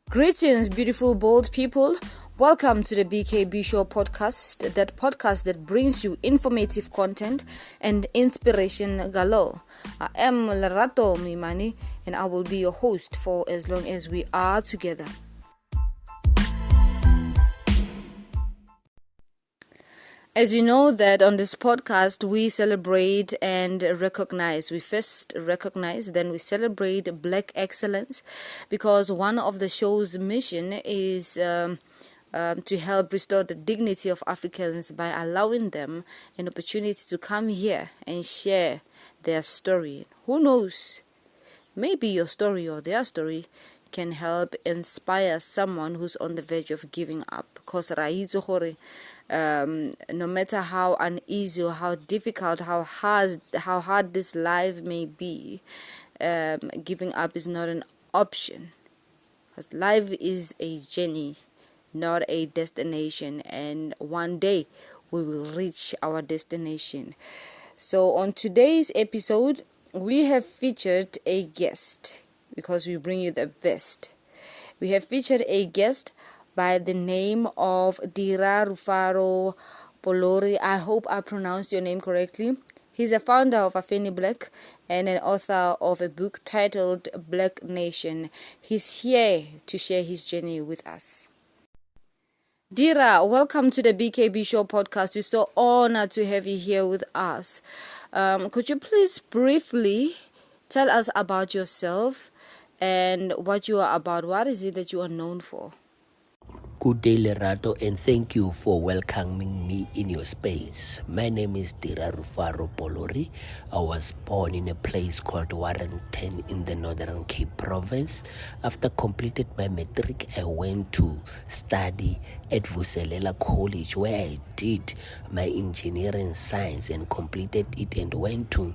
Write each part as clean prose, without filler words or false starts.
Greetings, beautiful, bold people. Welcome to the BKB Show podcast, that podcast that brings you informative content and inspiration galore. I am Lerato Mimani, and I will be your host for as long as we are together. As you know that on this podcast, we celebrate and recognize. We first recognize, then we celebrate Black excellence, because one of the show's mission is to help restore the dignity of Africans by allowing them an opportunity to come here and share their story. Who knows? Maybe your story or their story can help inspire someone who's on the verge of giving up. Because no matter how uneasy or how difficult, how hard this life may be, giving up is not an option. Because life is a journey, not a destination, and one day we will reach our destination. So on today's episode, we have featured a guest, because we bring you the best. We have featured a guest by the name of Dira Rufaro Polori. I hope I pronounced your name correctly. He's a founder of AFENI BLACK and an author of a book titled Black Nation. He's here to share his journey with us. Dira, welcome to the BKB Show podcast. We're so honored to have you here with us. Could you please briefly tell us about yourself and what you are about? What is it that you are known for? Good day, Lerato, and thank you for welcoming me in your space. My name is Dira Rufaro Polori. I was born in a place called Warrenton in the Northern Cape Province. After completed my matric, I went to study at Vuselela College, where I did my engineering science and completed it, and went to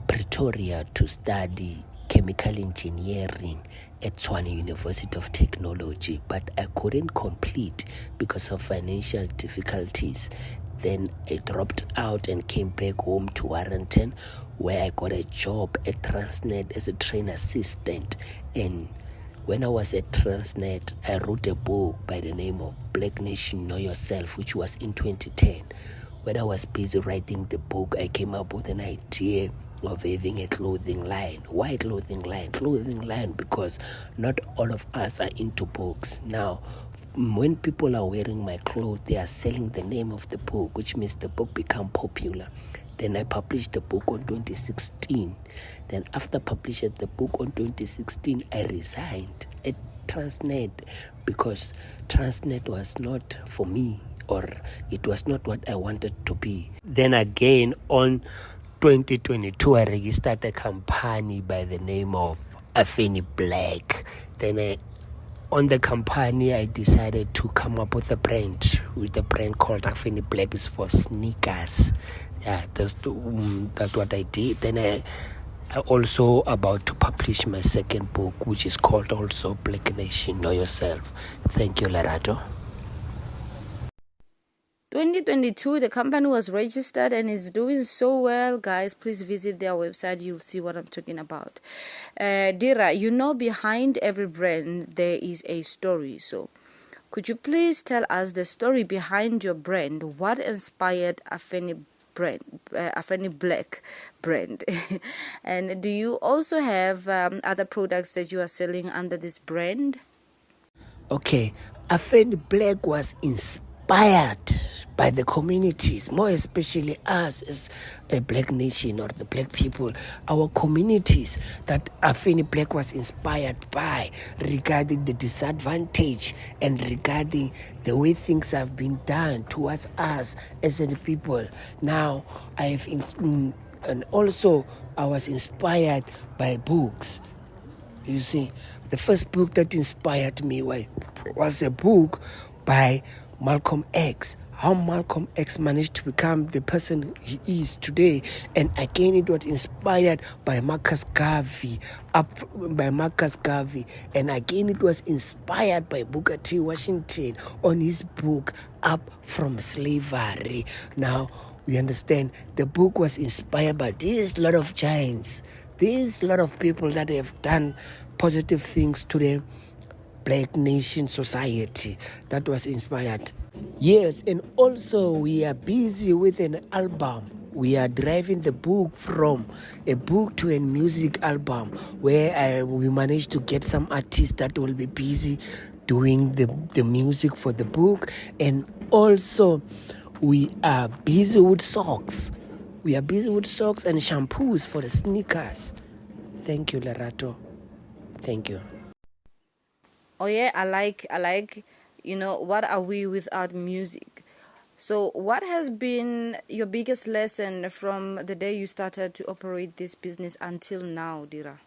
Pretoria to study chemical engineering at Tshwane University of Technology, but I couldn't complete because of financial difficulties. Then I dropped out and came back home to Warrenton, where I got a job at Transnet as a train assistant. And when I was at Transnet, I wrote a book by the name of Black Nation, Know Yourself, which was in 2010. When I was busy writing the book, I came up with an idea of having a clothing line. Why clothing line? Clothing line because not all of us are into books. Now, when people are wearing my clothes, they are selling the name of the book, which means the book become popular. Then I published the book on 2016. Then after publishing the book on 2016, I resigned at Transnet because Transnet was not for me, or it was not what I wanted to be. Then again on 2022, I registered a company by the name of AFENI BLACK. Then on the company, I decided to come up with a brand called AFENI BLACK. Is for sneakers. Yeah, that's what I did. Then I also about to publish my second book, which is called also Black Nation, Know Yourself. Thank you, Lerato. 2022, the company was registered and is doing so well. Guys, please visit their website. You'll see what I'm talking about. Dira, behind every brand, there is a story. So could you please tell us the story behind your brand? What inspired AFENI BLACK brand? And do you also have other products that you are selling under this brand? Okay, AFENI BLACK was inspired by the communities, more especially us as a Black nation or the Black people, our communities that AFENI BLACK was inspired by, regarding the disadvantage and regarding the way things have been done towards us as a people. Now, and also I was inspired by books. You see, the first book that inspired me was a book by Malcolm X, how Malcolm X managed to become the person he is today. And again, it was inspired by Marcus Garvey, and again it was inspired by Booker T. Washington on his book Up from Slavery. Now, we understand the book was inspired by this lot of giants, this lot of people that have done positive things to the Black Nation Society that was inspired. Yes, and also we are busy with an album. We are driving the book from a book to a music album where we managed to get some artists that will be busy doing the music for the book. And also we are busy with socks. We are busy with socks and shampoos for the sneakers. Thank you, Lerato. Thank you. Oh yeah, I like, what are we without music? So what has been your biggest lesson from the day you started to operate this business until now, Dira?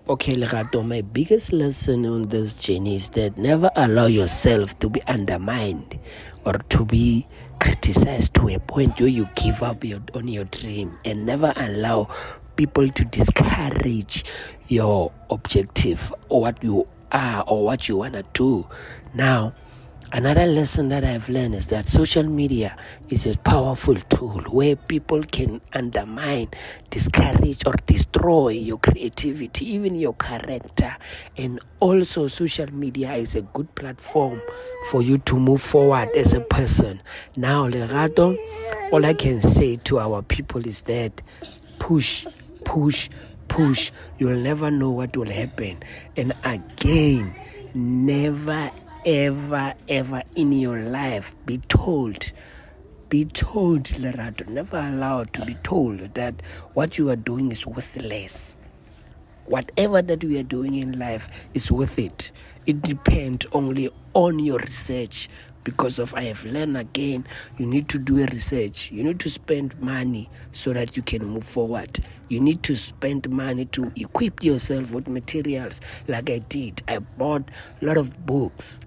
Okay, Lerato, my biggest lesson on this journey is that never allow yourself to be undermined or to be criticized to a point where you give up on your dream, and never allow people to discourage your objective or what you are or what you want to do. Now, another lesson that I've learned is that social media is a powerful tool where people can undermine, discourage, or destroy your creativity, even your character. And also, social media is a good platform for you to move forward as a person. Now, Lerato, all I can say to our people is that push. You'll never know what will happen. And again, never ever in your life be told, Lerato, never allow to be told that what you are doing is worthless. Whatever that we are doing in life is worth it. It depends only on your research. Because of I have learned again, you need to do a research. You need to spend money so that you can move forward. You need to spend money to equip yourself with materials like I did. I bought a lot of books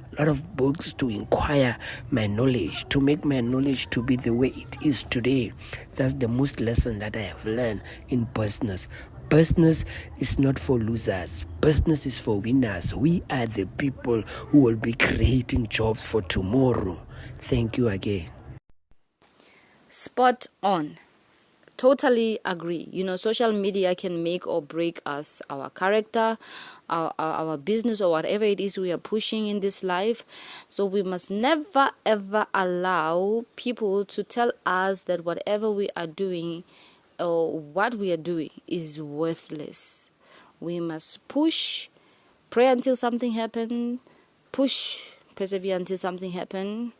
to inquire my knowledge, to make my knowledge to be the way it is today. That's the most lesson that I have learned in business. Business is not for losers. Business is for winners. We are the people who will be creating jobs for tomorrow. Thank you again. Spot on. Totally agree. Social media can make or break us, our character, our business, or whatever it is we are pushing in this life. So we must never ever allow people to tell us that whatever we are doing or what we are doing is worthless. We must push, pray until something happens, push, persevere until something happens,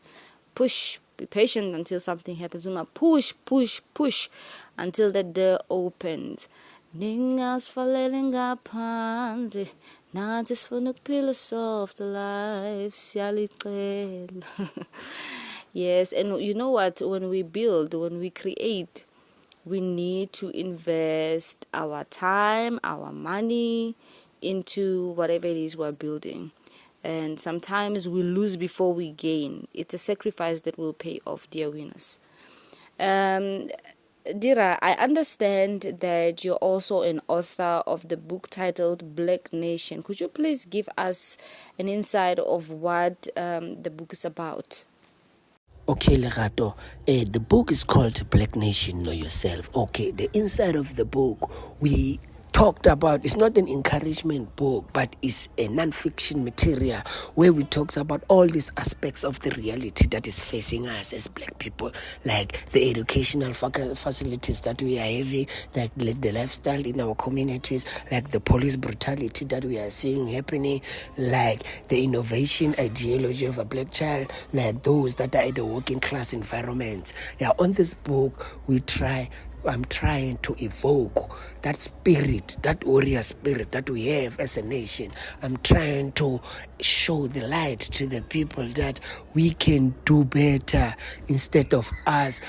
push, be patient until something happens. We must push until the door opens. Ningasifalele ngaphandle nathi sifuna ukuphila soft life siyalicela. Yes, and you know what, when we build, when we create, we need to invest our time, our money into whatever it is we're building. And sometimes we lose before we gain. It's a sacrifice that will pay off, dear winners. Dira, I understand that you're also an author of the book titled Black Nation. Could you please give us an insight of what the book is about? Okay, Lerato, the book is called Black Nation, Know Yourself. Okay, the inside of the book, we talked about, it's not an encouragement book, but it's a non-fiction material where we talks about all these aspects of the reality that is facing us as Black people, like the educational facilities that we are having, like the lifestyle in our communities, like the police brutality that we are seeing happening, like the innovation ideology of a Black child, like those that are in the working class environments. Yeah, on this book, I'm trying to evoke that spirit, that warrior spirit that we have as a nation. I'm trying to show the light to the people that we can do better instead of us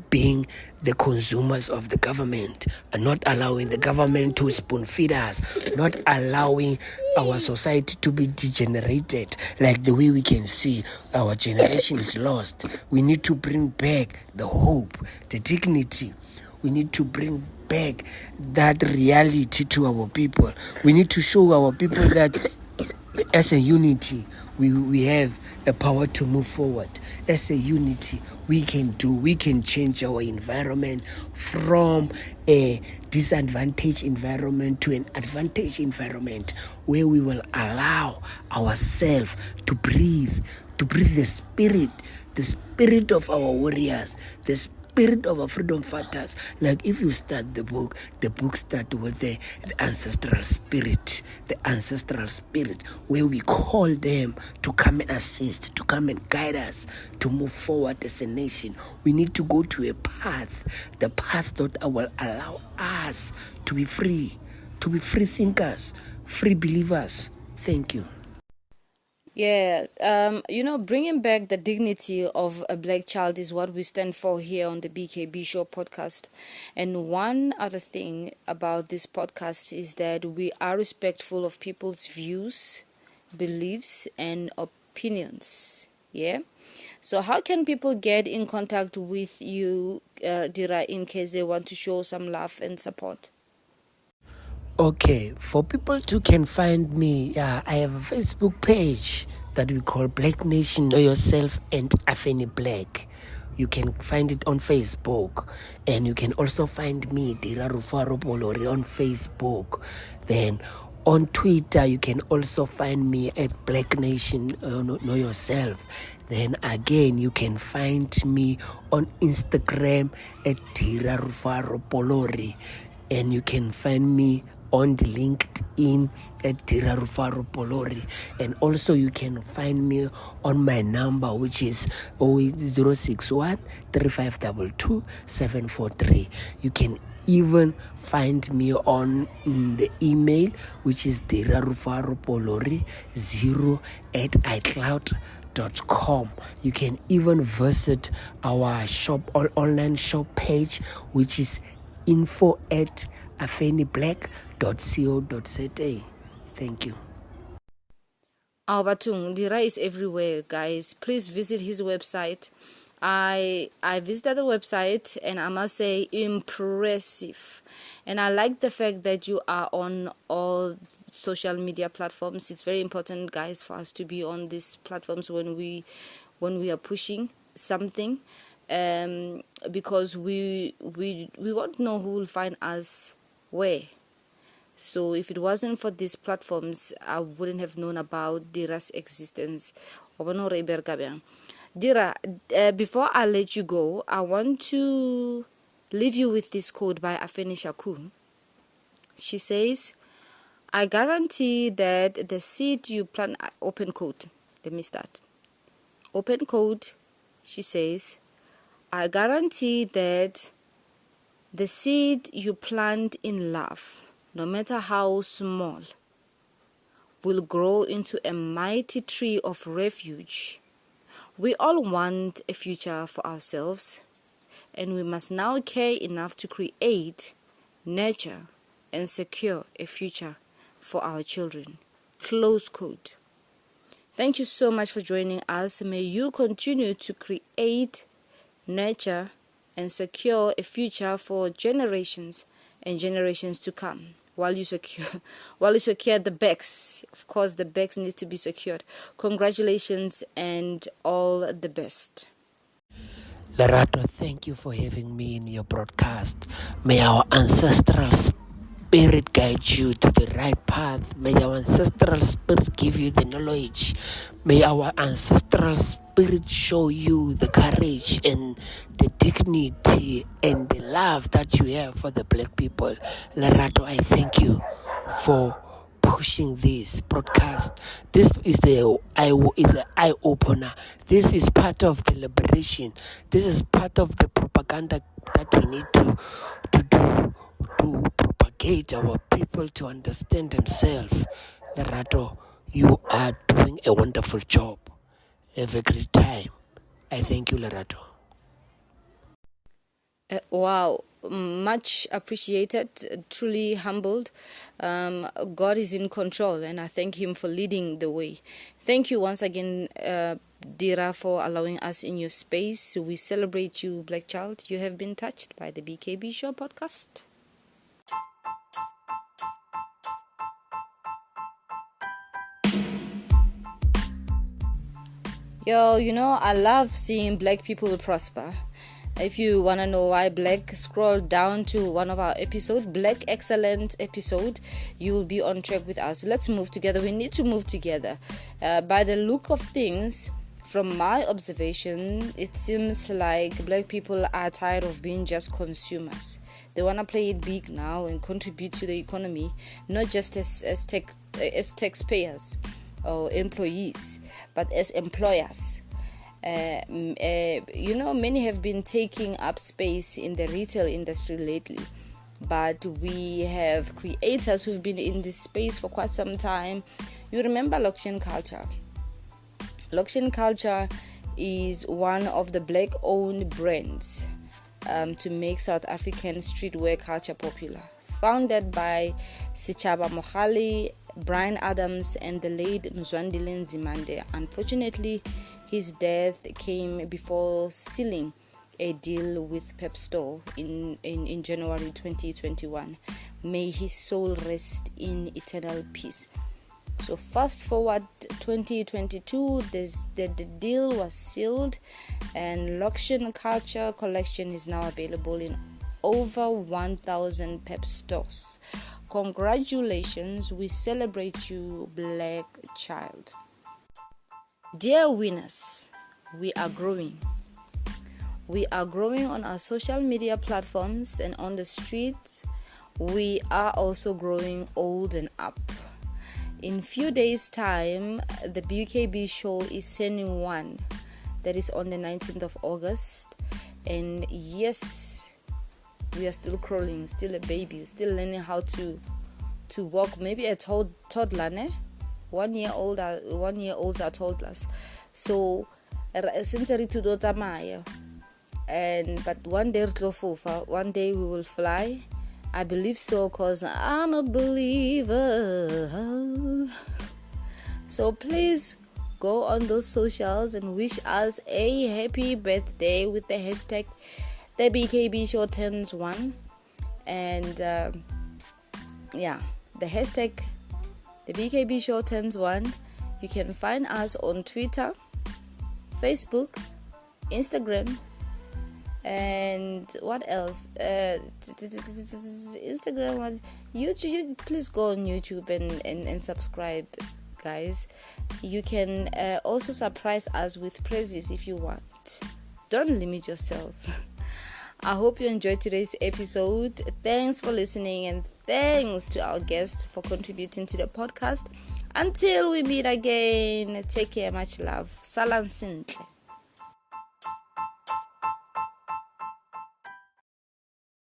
being the consumers of the government and not allowing the government to spoon feed us, not allowing our society to be degenerated like the way we can see our generation is lost. We need to bring back the hope, the dignity. We need to bring back that reality to our people. We need to show our people that as a unity, we have a power to move forward. As a unity, we can change our environment from a disadvantaged environment to an advantaged environment where we will allow ourselves to breathe the spirit of our warriors, the spirit of our freedom fighters. Like if you start the book starts with the ancestral spirit, where we call them to come and assist, to come and guide us to move forward as a nation. We need to go to a path, the path that will allow us to be free thinkers, free believers. Thank you. Yeah, bringing back the dignity of a black child is what we stand for here on the BKB Show podcast. And one other thing about this podcast is that we are respectful of people's views, beliefs, and opinions. Yeah. So how can people get in contact with you, Dira, in case they want to show some love and support? Okay, for people who can find me, I have a Facebook page that we call Black Nation Know Yourself and AFENI Black. You can find it on Facebook, and you can also find me, Dira Rufaro Polori, on Facebook. Then on Twitter, you can also find me at Black Nation Know Yourself. Then again, you can find me on Instagram at Dira Rufaro Polori, and you can find me on the LinkedIn at Dira Rufaro Polori. And also you can find me on my number, which is 061 3522 743. You can even find me on the email, which is Dira Rufaro Polori 0 at iCloud.com. You can even visit our shop or online shop page, which is info at afeniblack.co.za. Thank you. Our Batung, Dira is everywhere, guys. Please visit his website. I visited the website, and I must say, impressive. And I like the fact that you are on all social media platforms. It's very important, guys, for us to be on these platforms when we are pushing something, because we won't know who will find us where. So if it wasn't for these platforms, I wouldn't have known about Dira's existence. Dira, before I let you go, I want to leave you with this quote by Afeni Shakur. She says, I guarantee that the seed you plant, open quote, let me start. Open quote, she says, I guarantee that the seed you plant in love, no matter how small, will grow into a mighty tree of refuge. We all want a future for ourselves, and we must now care enough to create, nurture, and secure a future for our children. Close quote. Thank you so much for joining us. May you continue to create, nurture, and secure a future for generations and generations to come. While you secure the backs, of course, the backs need to be secured. Congratulations and all the best. Lerato, thank you for having me in your broadcast. May our ancestral spirit guide you to the right path. May our ancestral spirit give you the knowledge. May our ancestral spirit show you the courage and the dignity and the love that you have for the black people. Lerato, I thank you for pushing this broadcast. This is an eye opener. This is part of the liberation. This is part of the propaganda that we need to do to propagate our people to understand themselves. Lerato, you are doing a wonderful job. Have a great time. I thank you, Lerato. Wow, much appreciated, truly humbled. God is in control, and I thank Him for leading the way. Thank you once again, Dira, for allowing us in your space. We celebrate you, Black Child. You have been touched by the BKB Show podcast. I love seeing black people prosper. If you want to know why black, scroll down to one of our episodes, Black Excellent episode. You will be on track with us. Let's move together. We need to move together. By the look of things, from my observation, it seems like black people are tired of being just consumers. They want to play it big now and contribute to the economy, not just as taxpayers or employees, but as employers. Many have been taking up space in the retail industry lately, but we have creators who've been in this space for quite some time. You remember Lokshin Culture? Lokshin Culture is one of the black-owned brands to make South African streetwear culture popular. Founded by Sichaba Mohali, Brian Adams, and the late Mzwandile Nzimande. Unfortunately, his death came before sealing a deal with Pep Store in January 2021. May his soul rest in eternal peace. So fast forward 2022, the deal was sealed, and Lokshin Culture collection is now available in over 1,000 Pep stores. Congratulations, we celebrate you, black child. Dear winners, we are growing. We are growing on our social media platforms and on the streets. We are also growing old and up. In few days' time, the BUKB show is turning 1. That is on the 19th of August. And yes, we are still crawling, still a baby, still learning how to walk. Maybe a toddler, ne? 1 year olds are toddlers. So since but one day we will fly. I believe so, because I'm a believer. So please go on those socials and wish us a happy birthday with the hashtag the BKB show turns 1. And the hashtag the BKB show turns 1. You can find us on Twitter, Facebook, Instagram, and what else? Instagram, YouTube. Please go on YouTube and subscribe, guys. You can also surprise us with praises if you want. Don't limit yourselves. I hope you enjoyed today's episode. Thanks for listening, and thanks to our guest for contributing to the podcast. Until we meet again, take care, much love. Salam Sintle.